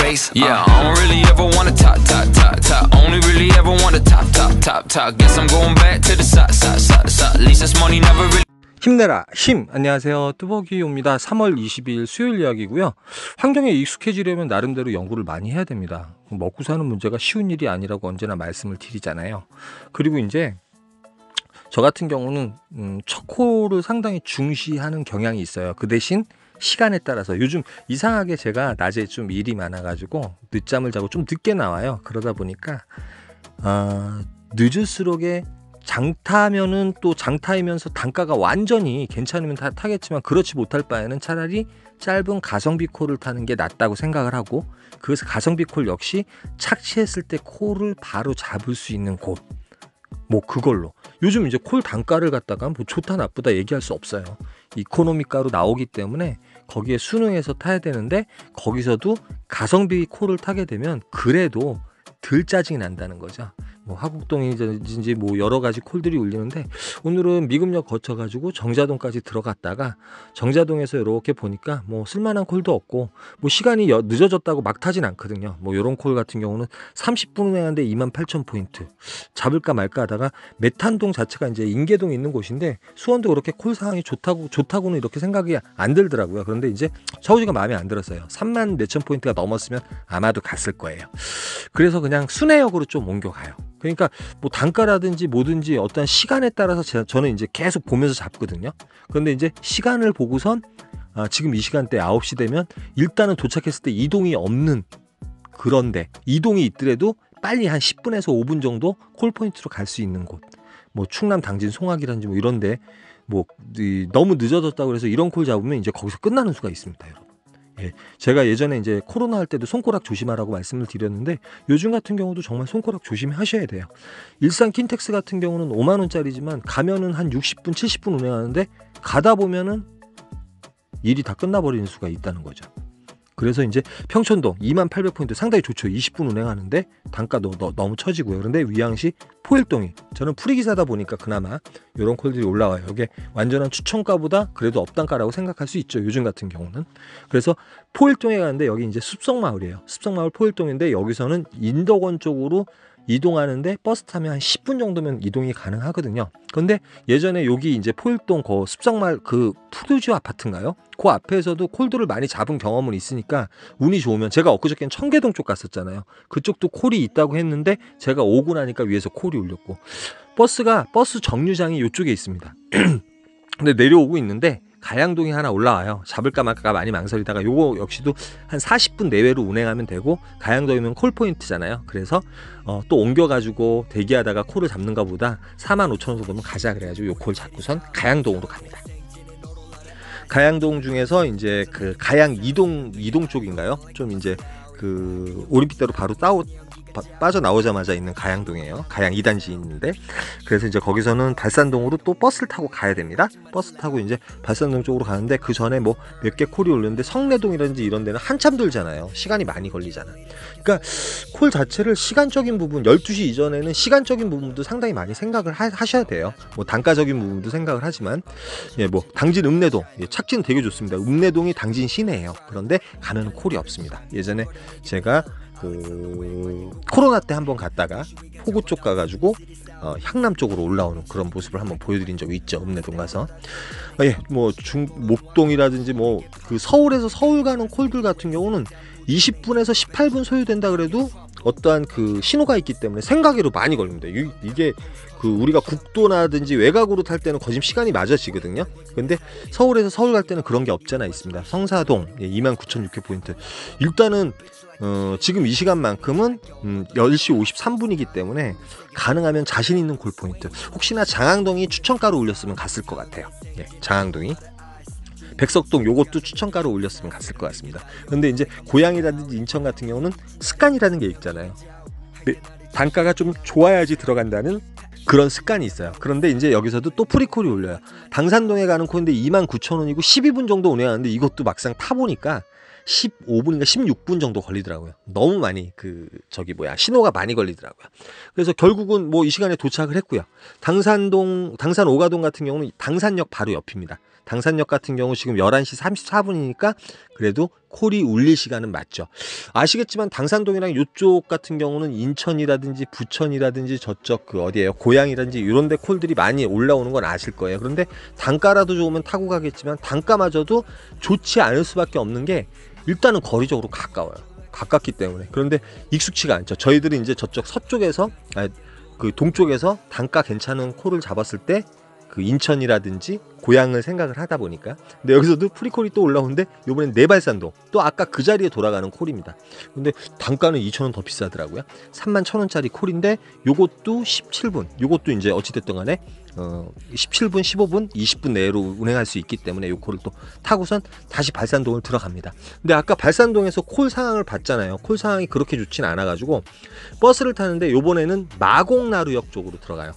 bass. Yeah, I don't really ever wanna top, top, top, top. Only really ever wanna top, top, top, top. Guess I'm going back to the side, side, side, side. At least this money never really. 힘내라 힘. 안녕하세요, 뚜벅이옵니다. 3월 22일 수요일 이야기고요. 환경에 익숙해지려면 나름대로 연구를 많이 해야 됩니다. 먹고 사는 문제가 쉬운 일이 아니라고 언제나 말씀을 드리잖아요. 그리고 이제 저 같은 경우는 초코를 상당히 중시하는 경향이 있어요. 그 대신 시간에 따라서 요즘 이상하게 제가 낮에 좀 일이 많아가지고 늦잠을 자고 좀 늦게 나와요. 그러다 보니까 늦을수록에 장타면은 또 장타이면서 단가가 완전히 괜찮으면 다 타겠지만 그렇지 못할 바에는 차라리 짧은 가성비 콜을 타는 게 낫다고 생각을 하고, 그래서 가성비 콜 역시 착취했을 때 콜을 바로 잡을 수 있는 곳, 뭐 그걸로 요즘 이제 콜 단가를 갖다가 뭐 좋다 나쁘다 얘기할 수 없어요. 이코노미가로 나오기 때문에 거기에 순응해서 타야 되는데, 거기서도 가성비 콜을 타게 되면 그래도 덜 짜증이 난다는 거죠. 뭐 화곡동이든지 뭐 여러 가지 콜들이 울리는데, 오늘은 미금역 거쳐가지고 정자동까지 들어갔다가 정자동에서 이렇게 보니까 뭐 쓸만한 콜도 없고 뭐 시간이 늦어졌다고 막 타진 않거든요. 뭐 이런 콜 같은 경우는 30분 운행하는데 28,000포인트 잡을까 말까 하다가, 메탄동 자체가 이제 인계동에 있는 곳인데 수원도 그렇게 콜 상황이 좋다고는 이렇게 생각이 안 들더라고요. 그런데 이제 서울시가 마음에 안 들었어요. 3만 몇천 포인트가 넘었으면 아마도 갔을 거예요. 그래서 그냥 순회역으로 좀 옮겨가요. 그러니까 뭐 단가라든지 뭐든지 어떤 시간에 따라서 저는 이제 계속 보면서 잡거든요. 그런데 이제 시간을 보고선 지금 이 시간대 9시 되면 일단은 도착했을 때 이동이 없는, 그런데 이동이 있더라도 빨리 한 10분에서 5분 정도 콜포인트로 갈 수 있는 곳, 뭐 충남 당진 송악이라든지 뭐 이런데 뭐 너무 늦어졌다고 해서 이런 콜 잡으면 이제 거기서 끝나는 수가 있습니다, 여러분. 예, 제가 예전에 이제 코로나 할 때도 손가락 조심하라고 말씀을 드렸는데, 요즘 같은 경우도 정말 손가락 조심하셔야 돼요. 일산 킨텍스 같은 경우는 5만 원짜리지만 가면은 한 60분, 70분 운행하는데 가다 보면은 일이 다 끝나버리는 수가 있다는 거죠. 그래서 이제 평촌동 2800포인트 상당히 좋죠. 20분 운행하는데 단가도 너무 처지고요. 그런데 위양시 포일동이, 저는 프리기사다 보니까 그나마 이런 콜들이 올라와요. 이게 완전한 추천가보다 그래도 업단가라고 생각할 수 있죠, 요즘 같은 경우는. 그래서 포일동에 가는데 여기 이제 숲속마을이에요. 숲속마을 포일동인데 여기서는 인덕원 쪽으로 이동하는데 버스 타면 한 10분 정도면 이동이 가능하거든요. 그런데 예전에 여기 이제 포일동 그 숲속마을 그 푸르주 아파트인가요? 그 앞에서도 콜들을 많이 잡은 경험은 있으니까 운이 좋으면, 제가 엊그저께는 청계동 쪽 갔었잖아요. 그쪽도 콜이 있다고 했는데 제가 오고 나니까 위에서 콜이 울렸고, 버스 정류장이 이쪽에 있습니다. 근데 내려오고 있는데 가양동이 하나 올라와요. 잡을까 말까 많이 망설이다가 요거 역시도 한 40분 내외로 운행하면 되고, 가양동이면 콜포인트잖아요. 그래서 또 옮겨가지고 대기하다가 콜을 잡는가 보다 45,000원 정도면 가자 그래가지고 요 콜 잡고선 가양동으로 갑니다. 가양동 중에서 이제 그 가양 이동 쪽인가요? 좀 이제 그 오림픽대로 바로 빠져나오자마자 있는 가양동이에요. 가양 2단지 있는데, 그래서 이제 거기서는 발산동으로 또 버스를 타고 가야 됩니다. 버스 타고 이제 발산동 쪽으로 가는데, 그 전에 뭐 몇 개 콜이 올렸는데 성내동이라든지 이런 데는 한참 들잖아요. 시간이 많이 걸리잖아. 그러니까 콜 자체를 시간적인 부분, 12시 이전에는 시간적인 부분도 상당히 많이 생각을 하셔야 돼요. 뭐 단가적인 부분도 생각을 하지만, 예, 뭐 당진 읍내동, 예, 착지는 되게 좋습니다. 읍내동이 당진 시내예요. 그런데 가면 콜이 없습니다. 예전에 제가 그 코로나 때 한번 갔다가 포구 쪽 가가지고 향남 쪽으로 올라오는 그런 모습을 한번 보여드린 적이 있죠, 읍내동 가서. 예, 뭐 목동이라든지 뭐 그 서울에서 서울 가는 콜들 같은 경우는 20분에서 18분 소요된다 그래도 어떠한 그 신호가 있기 때문에 생각외로 많이 걸립니다. 이게 그 우리가 국도나든지 외곽으로 탈 때는 거짓 시간이 맞아지거든요. 근데 서울에서 서울 갈 때는 그런 게 없잖아 있습니다. 성사동 29,600포인트. 일단은 지금 이 시간만큼은 10시 53분이기 때문에 가능하면 자신 있는 골포인트, 혹시나 장항동이 추천가로 올렸으면 갔을 것 같아요. 네, 장항동이. 백석동 요것도 추천가로 올렸으면 갔을 것 같습니다. 근데 이제 고양이라든지 인천 같은 경우는 습관이라는 게 있잖아요. 단가가 좀 좋아야지 들어간다는 그런 습관이 있어요. 그런데 이제 여기서도 또 프리콜이 올려요. 당산동에 가는 콜인데 29,000원이고 12분 정도 운행하는데, 이것도 막상 타보니까 15분인가 16분 정도 걸리더라고요. 너무 많이 신호가 많이 걸리더라고요. 그래서 결국은 뭐 이 시간에 도착을 했고요. 당산 오가동 같은 경우는 당산역 바로 옆입니다. 당산역 같은 경우 지금 11시 34분이니까 그래도 콜이 울릴 시간은 맞죠. 아시겠지만 당산동이랑 이쪽 같은 경우는 인천이라든지 부천이라든지 저쪽 그 어디예요? 고양이라든지 이런 데 콜들이 많이 올라오는 건 아실 거예요. 그런데 단가라도 좋으면 타고 가겠지만 단가마저도 좋지 않을 수밖에 없는 게 일단은 거리적으로 가까워요. 가깝기 때문에. 그런데 익숙치가 않죠. 저희들이 이제 저쪽 서쪽에서 그 동쪽에서 단가 괜찮은 콜을 잡았을 때 그 인천이라든지 고향을 생각을 하다 보니까. 근데 여기서도 프리콜이 또 올라오는데 이번엔 내발산동 또 아까 그 자리에 돌아가는 콜입니다. 근데 단가는 2,000원 더 비싸더라고요. 31,000원짜리 콜인데 요것도 17분 요것도 이제 어찌됐든 간에 17분 15분 20분 내로 운행할 수 있기 때문에 요 콜을 또 타고선 다시 발산동을 들어갑니다. 근데 아까 발산동에서 콜 상황을 봤잖아요. 콜 상황이 그렇게 좋진 않아 가지고 버스를 타는데 요번에는 마곡나루역 쪽으로 들어가요.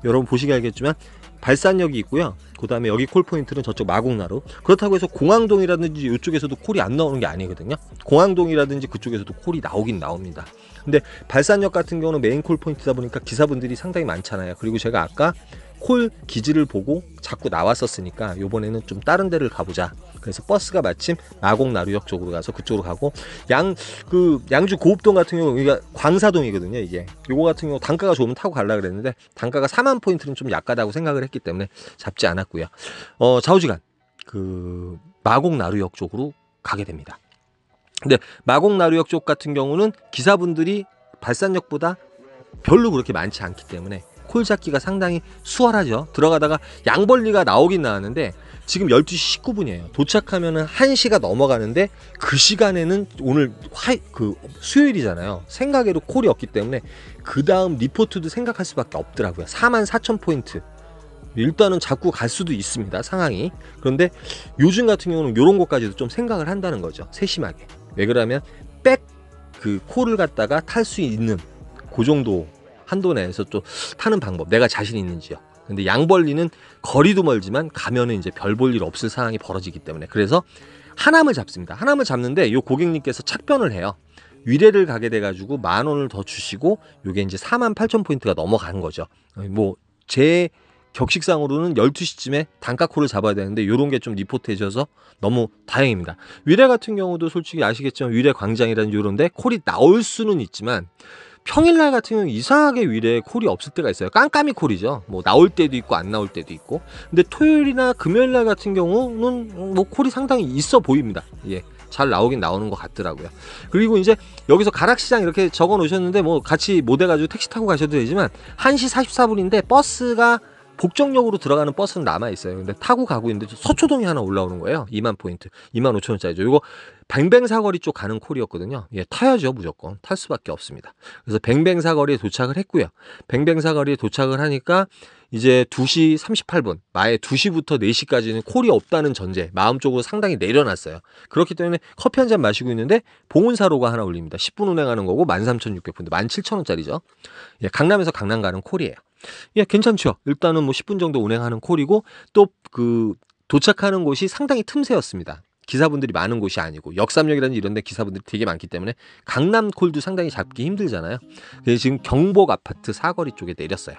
여러분 보시기 알겠지만 발산역이 있고요. 그 다음에 여기 콜포인트는 저쪽 마곡나루. 그렇다고 해서 공항동이라든지 이쪽에서도 콜이 안 나오는 게 아니거든요. 공항동이라든지 그쪽에서도 콜이 나오긴 나옵니다. 근데 발산역 같은 경우는 메인 콜포인트다 보니까 기사분들이 상당히 많잖아요. 그리고 제가 아까 콜 기지를 보고 자꾸 나왔었으니까 요번에는 좀 다른 데를 가보자. 그래서 버스가 마침 마곡나루역 쪽으로 가서 그쪽으로 가고 양주 고읍동 같은 경우 여기가 광사동이거든요. 이게 요거 같은 경우 단가가 좋으면 타고 가려고 그랬는데 단가가 4만 포인트는 좀 약하다고 생각을 했기 때문에 잡지 않았고요. 좌우지간 그 마곡나루역 쪽으로 가게 됩니다. 근데 마곡나루역 쪽 같은 경우는 기사분들이 발산역보다 별로 그렇게 많지 않기 때문에 콜 잡기가 상당히 수월하죠. 들어가다가 양벌리가 나오긴 나왔는데 지금 12시 19분이에요. 도착하면은 1시가 넘어가는데 그 시간에는 오늘 수요일이잖아요. 생각외로 콜이 없기 때문에 그 다음 리포트도 생각할 수밖에 없더라고요. 44,000포인트. 일단은 잡고 갈 수도 있습니다. 상황이. 그런데 요즘 같은 경우는 이런 것까지도 좀 생각을 한다는 거죠. 세심하게. 왜 그러면 그 콜을 갖다가 탈 수 있는 그 정도 한도 내에서 또 타는 방법, 내가 자신 있는지요. 근데 양벌리는 거리도 멀지만 가면은 이제 별 볼 일 없을 상황이 벌어지기 때문에 그래서 하남을 잡습니다. 하남을 잡는데 요 고객님께서 착변을 해요. 위례를 가게 돼가지고 10,000원을 더 주시고 요게 이제 48,000포인트가 넘어가는 거죠. 뭐 제 격식상으로는 12시쯤에 단가콜을 잡아야 되는데 요런 게 좀 리포트 해줘서 너무 다행입니다. 위례 같은 경우도 솔직히 아시겠지만 위례 광장이라는 요런데 콜이 나올 수는 있지만 평일날 같은 경우 이상하게 위례에 콜이 없을 때가 있어요. 깜깜이 콜이죠. 뭐 나올 때도 있고 안 나올 때도 있고. 근데 토요일이나 금요일날 같은 경우는 뭐 콜이 상당히 있어 보입니다. 예. 잘 나오긴 나오는 것 같더라고요. 그리고 이제 여기서 가락시장 이렇게 적어 놓으셨는데 뭐 같이 못 해가지고 택시 타고 가셔도 되지만 1시 44분인데 버스가 복정역으로 들어가는 버스는 남아있어요. 근데 타고 가고 있는데 서초동이 하나 올라오는 거예요. 2만 포인트. 25,000원짜리죠. 이거 뱅뱅사거리 쪽 가는 콜이었거든요. 예, 타야죠. 무조건. 탈 수밖에 없습니다. 그래서 뱅뱅사거리에 도착을 했고요. 뱅뱅사거리에 도착을 하니까 이제 2시 38분, 마에 2시부터 4시까지는 콜이 없다는 전제, 마음적으로 상당히 내려놨어요. 그렇기 때문에 커피 한 잔 마시고 있는데 봉은사로가 하나 울립니다. 10분 운행하는 거고 13,600포인트, 17,000원짜리죠. 예, 강남에서 강남 가는 콜이에요. 예, 괜찮죠. 일단은 뭐 10분 정도 운행하는 콜이고 또 그 도착하는 곳이 상당히 틈새였습니다. 기사분들이 많은 곳이 아니고 역삼역이라든지 이런 데 기사분들이 되게 많기 때문에 강남 콜도 상당히 잡기 힘들잖아요. 그래서 지금 경복 아파트 사거리 쪽에 내렸어요.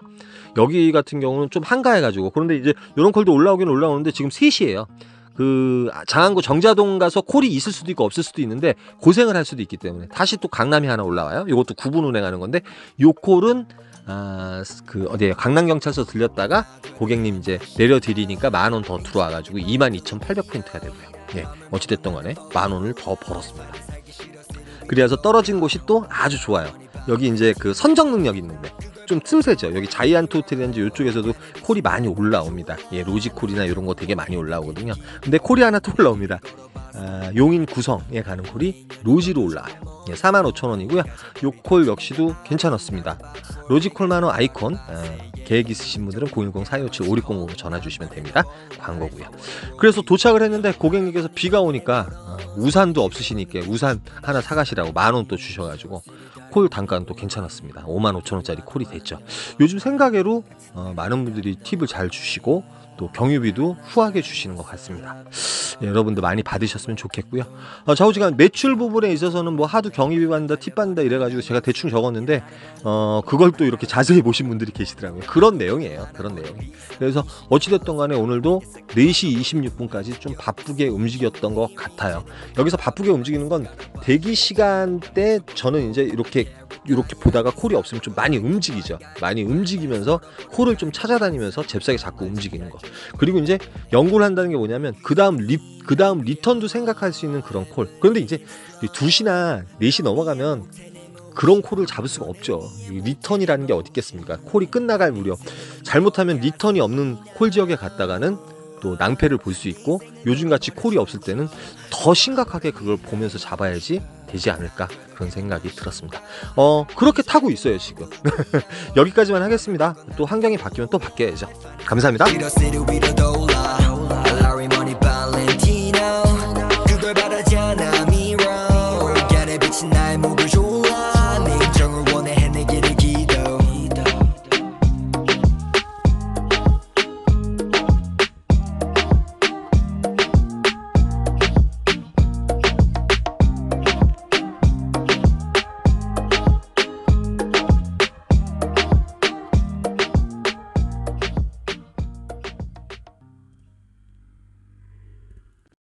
여기 같은 경우는 좀 한가해가지고 그런데 이제 이런 콜도 올라오긴 올라오는데 지금 3시예요. 그 장안구 정자동 가서 콜이 있을 수도 있고 없을 수도 있는데 고생을 할 수도 있기 때문에 다시 또 강남이 하나 올라와요. 이것도 9분 운행하는 건데 요 콜은 그 어디에요? 강남경찰서 들렸다가 고객님 이제 내려드리니까 10,000원 더 들어와가지고 22,800포인트가 되고요. 예, 어찌됐든 간에 10,000원을 더 벌었습니다. 그래서 떨어진 곳이 또 아주 좋아요. 여기 이제 그 선정능력 있는데 좀 틈새죠. 여기 자이언트 호텔이라든지 이쪽에서도 콜이 많이 올라옵니다. 예, 로지콜이나 이런 거 되게 많이 올라오거든요. 근데 콜이 하나 또 올라옵니다. 용인 구성에 가는 콜이 로지로 올라와요. 예, 45,000원이고요. 요 콜 역시도 괜찮았습니다. 로지콜 만원 아이콘 계획 있으신 분들은 010-4257-5600으로 전화 주시면 됩니다. 광고고요. 그래서 도착을 했는데 고객님께서 비가 오니까 우산도 없으시니까 우산 하나 사가시라고 10,000원 또 주셔가지고 콜 단가는 또 괜찮았습니다. 55,000원짜리 콜이 됐죠. 요즘 생각외로 많은 분들이 팁을 잘 주시고 또 경유비도 후하게 주시는 것 같습니다. 여러분들 많이 받으셨으면 좋겠고요. 좌우지간 매출 부분에 있어서는 뭐 하도 경입이 받는다, 팁 받는다 이래가지고 제가 대충 적었는데 그걸 또 이렇게 자세히 보신 분들이 계시더라고요. 그런 내용이에요. 그런 내용. 그래서 어찌됐든 간에 오늘도 4시 26분까지 좀 바쁘게 움직였던 것 같아요. 여기서 바쁘게 움직이는 건 대기 시간 때 저는 이제 이렇게 보다가 콜이 없으면 좀 많이 움직이죠. 많이 움직이면서 콜을 좀 찾아다니면서 잽싸게 자꾸 움직이는 거. 그리고 이제 연구를 한다는 게 뭐냐면 그 다음 리턴도 생각할 수 있는 그런 콜. 그런데 이제 2시나 4시 넘어가면 그런 콜을 잡을 수가 없죠. 리턴이라는 게 어디 있겠습니까? 콜이 끝나갈 무렵 잘못하면 리턴이 없는 콜 지역에 갔다가는 또 낭패를 볼 수 있고, 요즘같이 콜이 없을 때는 더 심각하게 그걸 보면서 잡아야지 되지 않을까, 그런 생각이 들었습니다. 그렇게 타고 있어요 지금. 여기까지만 하겠습니다. 또 환경이 바뀌면 또 바뀌어야죠. 감사합니다.